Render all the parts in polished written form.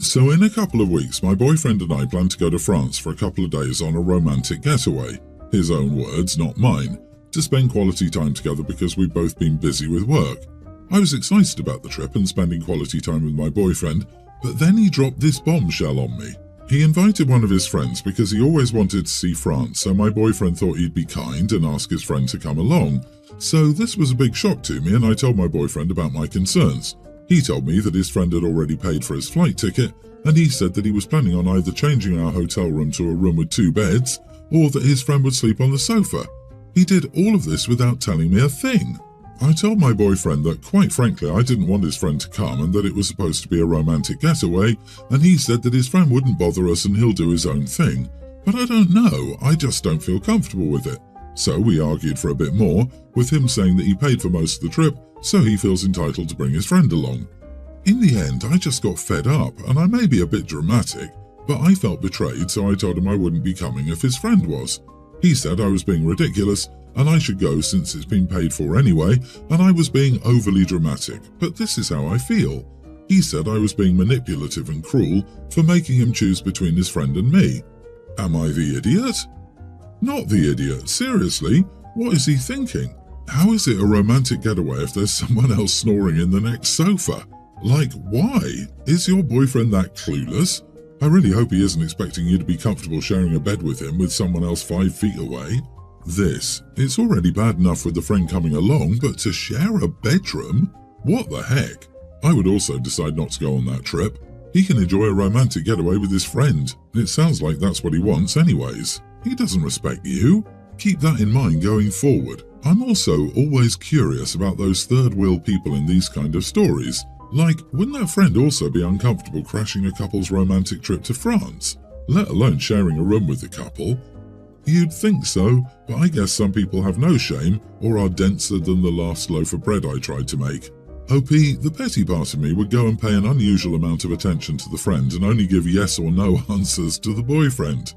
So in a couple of weeks, my boyfriend and I plan to go to France for a couple of days on a romantic getaway. His own words, not mine, to spend quality time together because we've both been busy with work. I was excited about the trip and spending quality time with my boyfriend, but then he dropped this bombshell on me. He invited one of his friends because he always wanted to see France, so my boyfriend thought he'd be kind and ask his friend to come along. So this was a big shock to me, and I told my boyfriend about my concerns. He told me that his friend had already paid for his flight ticket, and he said that he was planning on either changing our hotel room to a room with 2 beds, or that his friend would sleep on the sofa. He did all of this without telling me a thing. I told my boyfriend that, quite frankly, I didn't want his friend to come and that it was supposed to be a romantic getaway, and he said that his friend wouldn't bother us and he'll do his own thing. But I don't know, I just don't feel comfortable with it. So we argued for a bit more, with him saying that he paid for most of the trip, so he feels entitled to bring his friend along. In the end, I just got fed up, and I may be a bit dramatic, but I felt betrayed, so I told him I wouldn't be coming if his friend was. He said I was being ridiculous, and I should go since it's been paid for anyway, and I was being overly dramatic, but this is how I feel. He said I was being manipulative and cruel for making him choose between his friend and me. Am I the idiot? Not the idiot, seriously, what is he thinking? How is it a romantic getaway if there's someone else snoring in the next sofa? Like, why? Is your boyfriend that clueless? I really hope he isn't expecting you to be comfortable sharing a bed with him with someone else 5 feet away. It's already bad enough with the friend coming along, but to share a bedroom? What the heck? I would also decide not to go on that trip. He can enjoy a romantic getaway with his friend. It sounds like that's what he wants anyways. He doesn't respect you. Keep that in mind going forward. I'm also always curious about those third-wheel people in these kind of stories. Like, wouldn't that friend also be uncomfortable crashing a couple's romantic trip to France? Let alone sharing a room with the couple. You'd think so, but I guess some people have no shame or are denser than the last loaf of bread I tried to make. OP, the petty part of me would go and pay an unusual amount of attention to the friend and only give yes or no answers to the boyfriend.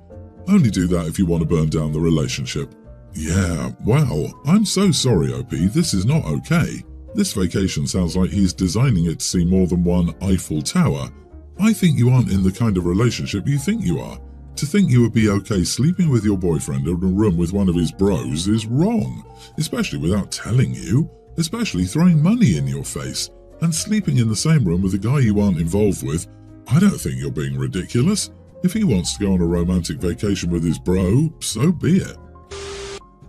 Only do that if you want to burn down the relationship. Yeah, wow, I'm so sorry, OP, this is not okay. This vacation sounds like he's designing it to see more than one Eiffel Tower. I think you aren't in the kind of relationship you think you are. To think you would be okay sleeping with your boyfriend in a room with one of his bros is wrong, especially without telling you, especially throwing money in your face, and sleeping in the same room with a guy you aren't involved with. I don't think you're being ridiculous. If he wants to go on a romantic vacation with his bro, so be it.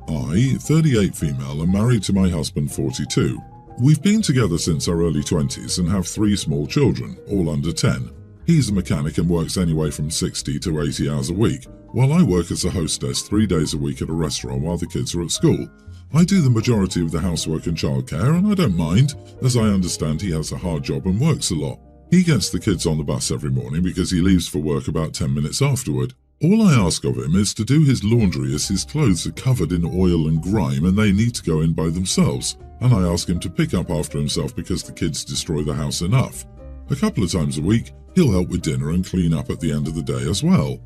I, 38 female, am married to my husband, 42. We've been together since our early 20s and have 3 small children, all under 10. He's a mechanic and works anywhere from 60 to 80 hours a week, while I work as a hostess 3 days a week at a restaurant while the kids are at school. I do the majority of the housework and childcare, and I don't mind, as I understand he has a hard job and works a lot. He gets the kids on the bus every morning because he leaves for work about 10 minutes afterward. All I ask of him is to do his laundry as his clothes are covered in oil and grime and they need to go in by themselves, and I ask him to pick up after himself because the kids destroy the house enough. A couple of times a week, he'll help with dinner and clean up at the end of the day as well.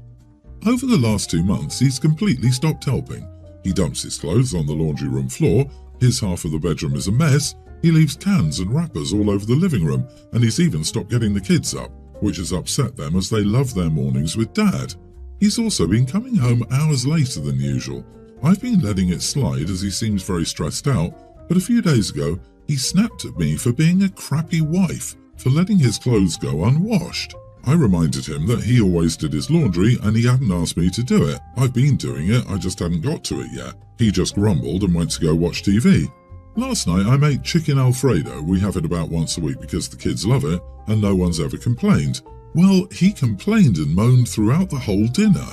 Over the last 2 months, he's completely stopped helping. He dumps his clothes on the laundry room floor, his half of the bedroom is a mess, he leaves cans and wrappers all over the living room, and he's even stopped getting the kids up, which has upset them as they love their mornings with Dad. He's also been coming home hours later than usual. I've been letting it slide as he seems very stressed out, but a few days ago, he snapped at me for being a crappy wife, for letting his clothes go unwashed. I reminded him that he always did his laundry and he hadn't asked me to do it. I've been doing it, I just hadn't got to it yet. He just grumbled and went to go watch TV. Last night I made chicken Alfredo. We have it about once a week because the kids love it and no one's ever complained. Well, he complained and moaned throughout the whole dinner.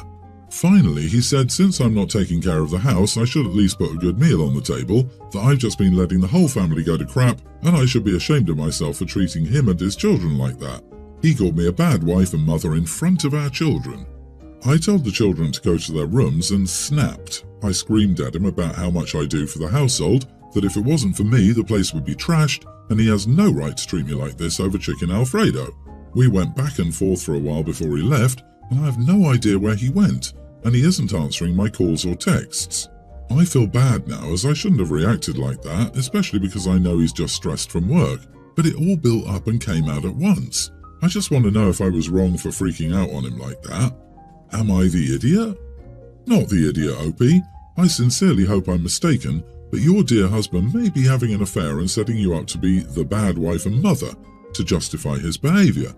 Finally, he said since I'm not taking care of the house, I should at least put a good meal on the table, that I've just been letting the whole family go to crap and I should be ashamed of myself for treating him and his children like that. He called me a bad wife and mother in front of our children. I told the children to go to their rooms and snapped. I screamed at him about how much I do for the household, that if it wasn't for me, the place would be trashed, and he has no right to treat me like this over chicken Alfredo. We went back and forth for a while before he left, and I have no idea where he went, and he isn't answering my calls or texts. I feel bad now as I shouldn't have reacted like that, especially because I know he's just stressed from work, but it all built up and came out at once. I just want to know if I was wrong for freaking out on him like that. Am I the idiot? Not the idiot, OP. I sincerely hope I'm mistaken, but your dear husband may be having an affair and setting you up to be the bad wife and mother to justify his behaviour.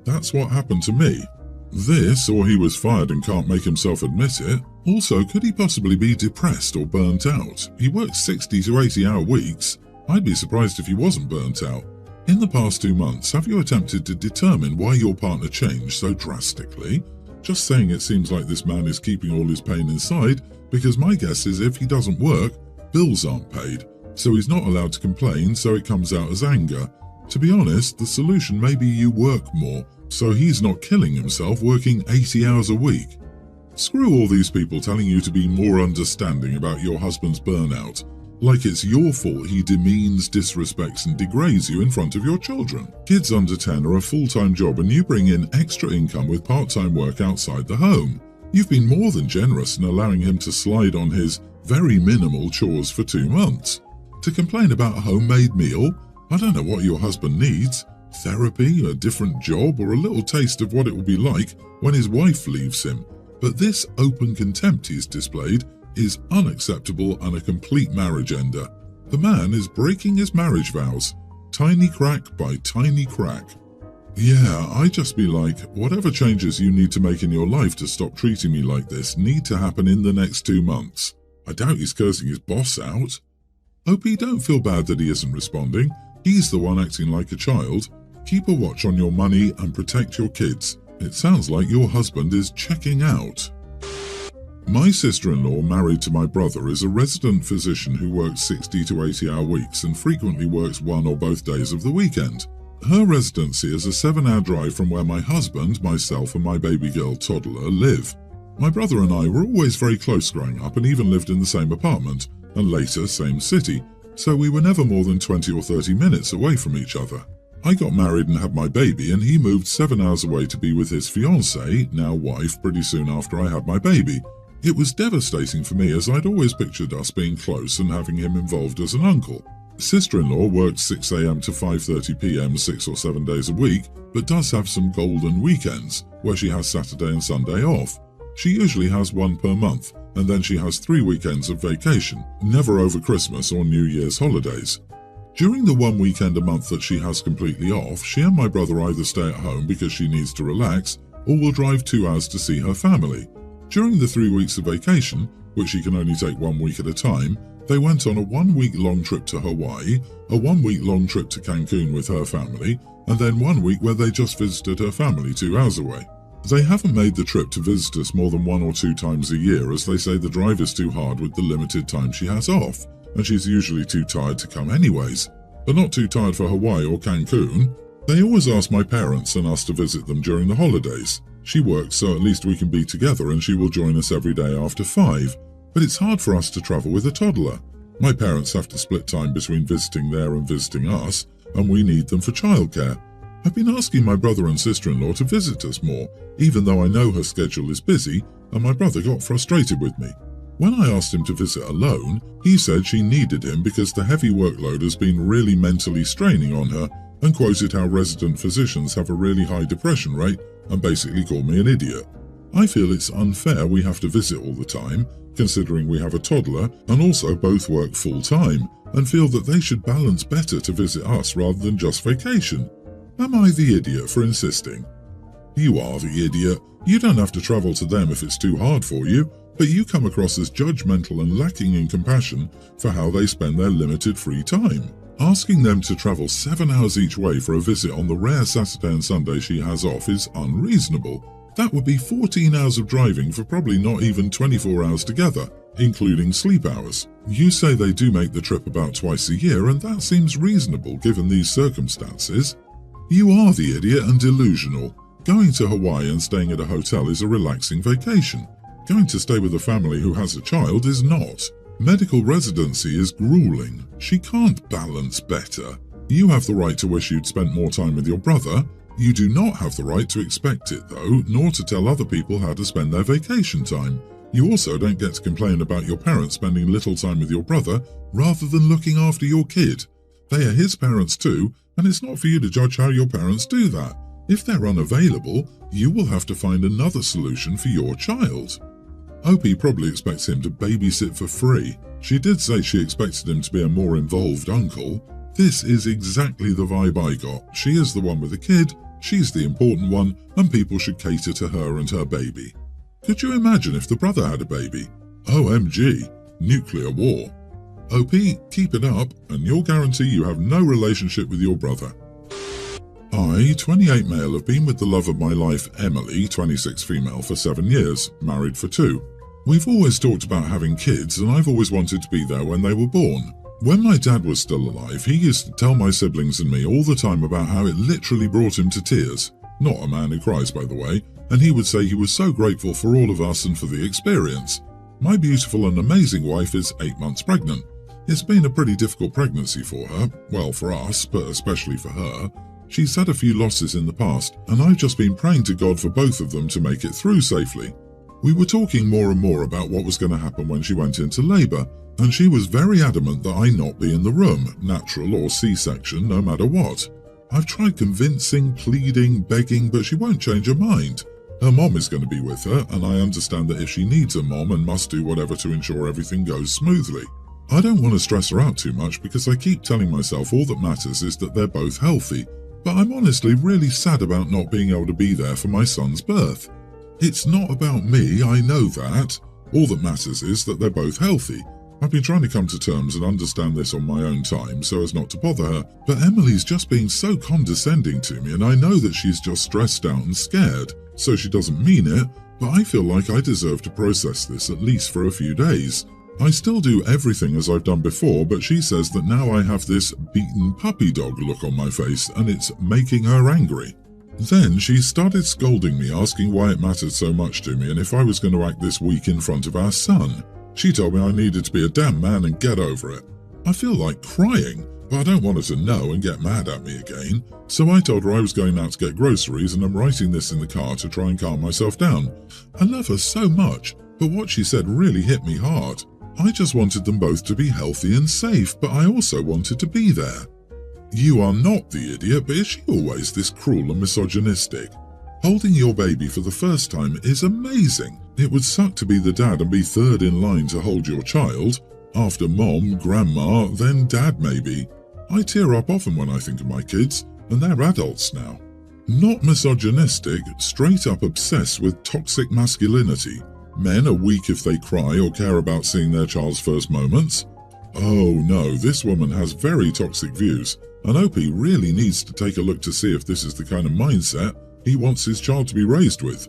That's what happened to me. This, or he was fired and can't make himself admit it. Also, could he possibly be depressed or burnt out? He works 60 to 80-hour weeks. I'd be surprised if he wasn't burnt out. In the past 2 months, have you attempted to determine why your partner changed so drastically? Just saying it seems like this man is keeping all his pain inside, because my guess is if he doesn't work, bills aren't paid, so he's not allowed to complain, so it comes out as anger. To be honest, the solution may be you work more, so he's not killing himself working 80 hours a week. Screw all these people telling you to be more understanding about your husband's burnout. Like it's your fault he demeans, disrespects and degrades you in front of your children. Kids under 10 are a full-time job and you bring in extra income with part-time work outside the home. You've been more than generous in allowing him to slide on his very minimal chores for 2 months. To complain about a homemade meal? I don't know what your husband needs. Therapy, a different job, or a little taste of what it will be like when his wife leaves him. But this open contempt he's displayed is unacceptable and a complete marriage ender. The man is breaking his marriage vows, tiny crack by tiny crack. Yeah, I'd just be like, whatever changes you need to make in your life to stop treating me like this need to happen in the next 2 months. I doubt he's cursing his boss out. OP, don't feel bad that he isn't responding. He's the one acting like a child. Keep a watch on your money and protect your kids. It sounds like your husband is checking out. My sister-in-law, married to my brother, is a resident physician who works 60 to 80-hour weeks and frequently works one or both days of the weekend. Her residency is a 7-hour drive from where my husband, myself and my baby girl toddler live. My brother and I were always very close growing up and even lived in the same apartment, and later same city, so we were never more than 20 or 30 minutes away from each other. I got married and had my baby and he moved 7 hours away to be with his fiancée, now wife, pretty soon after I had my baby. It was devastating for me as I'd always pictured us being close and having him involved as an uncle. Sister-in-law works 6 a.m. to 5:30 p.m. 6 or 7 days a week, but does have some golden weekends, where she has Saturday and Sunday off. She usually has one per month, and then she has 3 weekends of vacation, never over Christmas or New Year's holidays. During the 1 weekend a month that she has completely off, she and my brother either stay at home because she needs to relax, or will drive 2 hours to see her family. During the 3 weeks of vacation, which she can only take 1 week at a time, they went on a 1-week-long trip to Hawaii, a 1-week-long trip to Cancun with her family, and then 1 week where they just visited her family 2 hours away. They haven't made the trip to visit us more than 1 or 2 times a year, as they say the drive is too hard with the limited time she has off, and she's usually too tired to come anyways. But not too tired for Hawaii or Cancun. They always ask my parents and us to visit them during the holidays. She works, so at least we can be together, and she will join us every day after 5. But it's hard for us to travel with a toddler. My parents have to split time between visiting there and visiting us, and we need them for childcare. I've been asking my brother and sister-in-law to visit us more, even though I know her schedule is busy, and my brother got frustrated with me. When I asked him to visit alone, he said she needed him because the heavy workload has been really mentally straining on her, and quoted how resident physicians have a really high depression rate and basically called me an idiot. I feel it's unfair we have to visit all the time, considering we have a toddler and also both work full-time, and feel that they should balance better to visit us rather than just vacation. Am I the idiot for insisting? You are the idiot. You don't have to travel to them if it's too hard for you, but you come across as judgmental and lacking in compassion for how they spend their limited free time. Asking them to travel 7 hours each way for a visit on the rare Saturday and Sunday she has off is unreasonable. That would be 14 hours of driving for probably not even 24 hours together, including sleep hours. You say they do make the trip about twice a year, and that seems reasonable given these circumstances. You are the idiot and delusional. Going to Hawaii and staying at a hotel is a relaxing vacation. Going to stay with a family who has a child is not. Medical residency is grueling. She can't balance better. You have the right to wish you'd spent more time with your brother. You do not have the right to expect it, though, nor to tell other people how to spend their vacation time. You also don't get to complain about your parents spending little time with your brother rather than looking after your kid. They are his parents too, and it's not for you to judge how your parents do that. If they're unavailable, you will have to find another solution for your child. Opie probably expects him to babysit for free. She did say she expected him to be a more involved uncle. This is exactly the vibe I got. She is the one with the kid, she's the important one, and people should cater to her and her baby. Could you imagine if the brother had a baby? OMG, nuclear war. OP, keep it up, and you'll guarantee you have no relationship with your brother. I, 28 male, have been with the love of my life, Emily, 26 female, for 7 years, married for 2. We've always talked about having kids, and I've always wanted to be there when they were born. When my dad was still alive, he used to tell my siblings and me all the time about how it literally brought him to tears. Not a man who cries, by the way, and he would say he was so grateful for all of us and for the experience. My beautiful and amazing wife is 8 months pregnant. It's been a pretty difficult pregnancy for her, well, for us, but especially for her. She's had a few losses in the past, and I've just been praying to God for both of them to make it through safely. We were talking more and more about what was going to happen when she went into labour, and she was very adamant that I not be in the room, natural or C-section, no matter what. I've tried convincing, pleading, begging, but she won't change her mind. Her mom is going to be with her, and I understand that if she needs a mom and must do whatever to ensure everything goes smoothly. I don't want to stress her out too much because I keep telling myself all that matters is that they're both healthy, but I'm honestly really sad about not being able to be there for my son's birth. It's not about me, I know that. All that matters is that they're both healthy. I've been trying to come to terms and understand this on my own time so as not to bother her, but Emily's just being so condescending to me, and I know that she's just stressed out and scared, so she doesn't mean it, but I feel like I deserve to process this at least for a few days. I still do everything as I've done before, but she says that now I have this beaten puppy dog look on my face and it's making her angry. Then she started scolding me, asking why it mattered so much to me and if I was going to act this weak in front of our son. She told me I needed to be a damn man and get over it. I feel like crying, but I don't want her to know and get mad at me again, so I told her I was going out to get groceries and I'm writing this in the car to try and calm myself down. I love her so much, but what she said really hit me hard. I just wanted them both to be healthy and safe, but I also wanted to be there. You are not the idiot, but is she always this cruel and misogynistic? Holding your baby for the first time is amazing. It would suck to be the dad and be third in line to hold your child. After mom, grandma, then dad maybe. I tear up often when I think of my kids, and they're adults now. Not misogynistic, straight up obsessed with toxic masculinity. Men are weak if they cry or care about seeing their child's first moments. Oh no, this woman has very toxic views, and Opie really needs to take a look to see if this is the kind of mindset he wants his child to be raised with.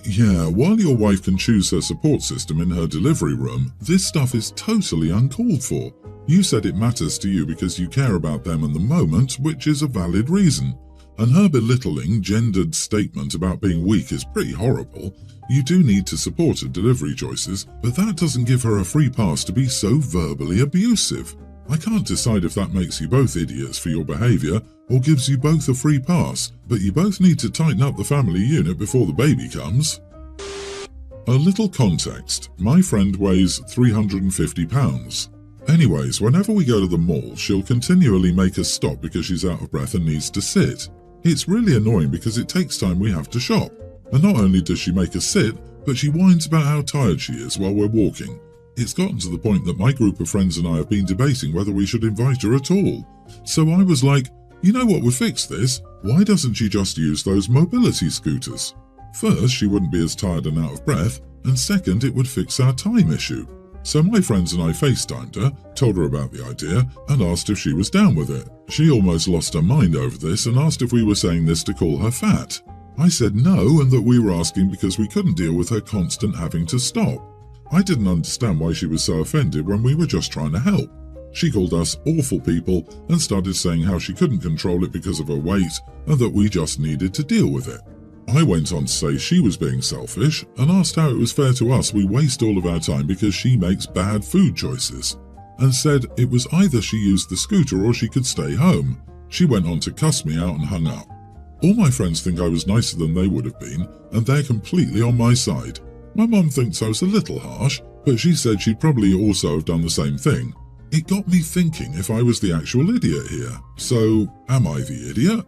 Yeah, while your wife can choose her support system in her delivery room, this stuff is totally uncalled for. You said it matters to you because you care about them and the moment, which is a valid reason. And her belittling, gendered statement about being weak is pretty horrible. You do need to support her delivery choices, but that doesn't give her a free pass to be so verbally abusive. I can't decide if that makes you both idiots for your behaviour or gives you both a free pass, but you both need to tighten up the family unit before the baby comes. A little context. My friend weighs 350 pounds. Anyways, whenever we go to the mall, she'll continually make us stop because she's out of breath and needs to sit. It's really annoying because it takes time we have to shop. And not only does she make us sit, but she whines about how tired she is while we're walking. It's gotten to the point that my group of friends and I have been debating whether we should invite her at all. So I was like, you know what would fix this? Why doesn't she just use those mobility scooters? First, she wouldn't be as tired and out of breath, and second, it would fix our time issue. So my friends and I FaceTimed her, told her about the idea, and asked if she was down with it. She almost lost her mind over this and asked if we were saying this to call her fat. I said no, and that we were asking because we couldn't deal with her constant having to stop. I didn't understand why she was so offended when we were just trying to help. She called us awful people and started saying how she couldn't control it because of her weight and that we just needed to deal with it. I went on to say she was being selfish and asked how it was fair to us we waste all of our time because she makes bad food choices, and said it was either she used the scooter or she could stay home. She went on to cuss me out and hung up. All my friends think I was nicer than they would have been, and they're completely on my side. My mum thinks I was a little harsh, but she said she'd probably also have done the same thing. It got me thinking if I was the actual idiot here. So, am I the idiot?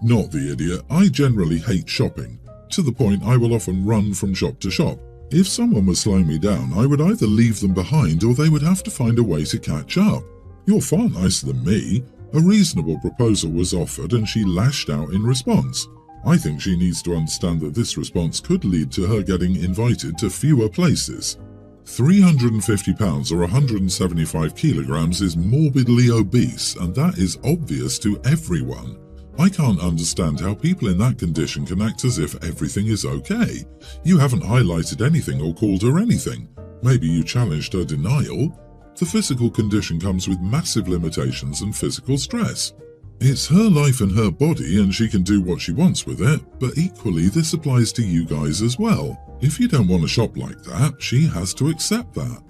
Not the idiot. I generally hate shopping, to the point I will often run from shop to shop. If someone was slowing me down, I would either leave them behind or they would have to find a way to catch up. You're far nicer than me. A reasonable proposal was offered and she lashed out in response. I think she needs to understand that this response could lead to her getting invited to fewer places. 350 pounds or 175 kilograms is morbidly obese, and that is obvious to everyone. I can't understand how people in that condition can act as if everything is okay. You haven't highlighted anything or called her anything. Maybe you challenged her denial. The physical condition comes with massive limitations and physical stress. It's her life and her body, and she can do what she wants with it, but equally this applies to you guys as well. If you don't want to shop like that, she has to accept that.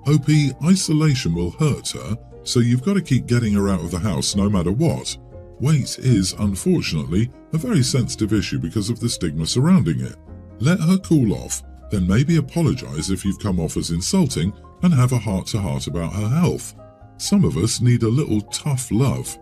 OP, isolation will hurt her, so you've got to keep getting her out of the house no matter what. Weight is, unfortunately, a very sensitive issue because of the stigma surrounding it. Let her cool off, then maybe apologize if you've come off as insulting, and have a heart-to-heart about her health. Some of us need a little tough love.